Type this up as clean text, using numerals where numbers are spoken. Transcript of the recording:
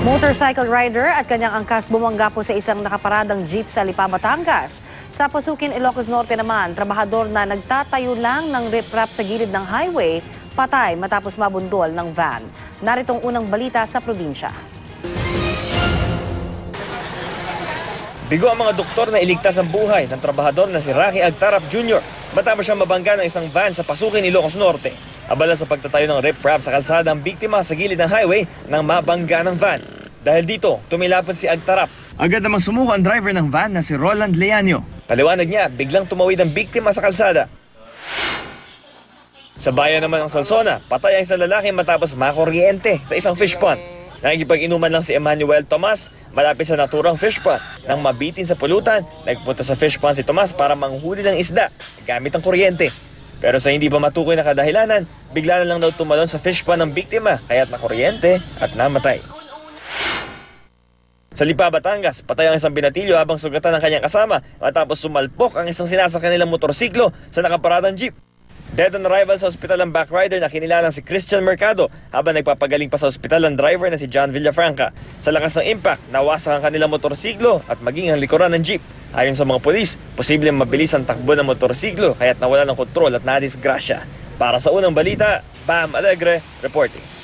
Motorcycle rider at kanyang angkas bumangga po sa isang nakaparadang jeep sa Lipa, Batangas. Sa Pasukin, Ilocos Norte naman, trabahador na nagtatayo lang ng riprap sa gilid ng highway, patay matapos mabundol ng van. Naritong unang balita sa probinsya. Bigo ang mga doktor na iligtas ang buhay ng trabahador na si Rocky Agtarap Jr. matapos siyang mabangga ng isang van sa Pasukin, Ilocos Norte. Abala sa pagtatayo ng riprap sa kalsada ang biktima sa gilid ng highway nang mabangga ng van. Dahil dito, tumilapon si Agtarap. Agad namang sumuko ang driver ng van na si Roland Leanio. Paliwanag niya, biglang tumawid ang biktima sa kalsada. Sa bayan naman ng Solsona, patay ang isang lalaki matapos makuryente sa isang fish pond. Nakikipag-inuman lang si Emmanuel Tomas malapit sa naturang fish pond. Nang mabitin sa pulutan, nagpunta sa fish pond si Tomas para manghuli ng isda gamit ang kuryente. Pero sa hindi pa matukoy na kadahilanan, bigla na lang daw tumalon sa fish pond ng biktima kaya't nakuryente at namatay. Sa Lipa, Batangas, patay ang isang binatilyo habang sugatan ng kanyang kasama matapos sumalpok ang isang sinasakyan nilang motorsiklo sa nakaparadang jeep. Dead on arrival sa ospital ang backrider na kinilalang si Christian Mercado habang nagpapagaling pa sa ospital ang driver na si John Villafranca. Sa lakas ng impact, nawasak ang kanilang motorsiklo at maging ang likuran ng jeep. Ayon sa mga pulis, posibleng mabilis ang takbo ng motorsiklo kaya't nawala ng kontrol at nadisgrasya. Para sa unang balita, Bam Alegre reporting.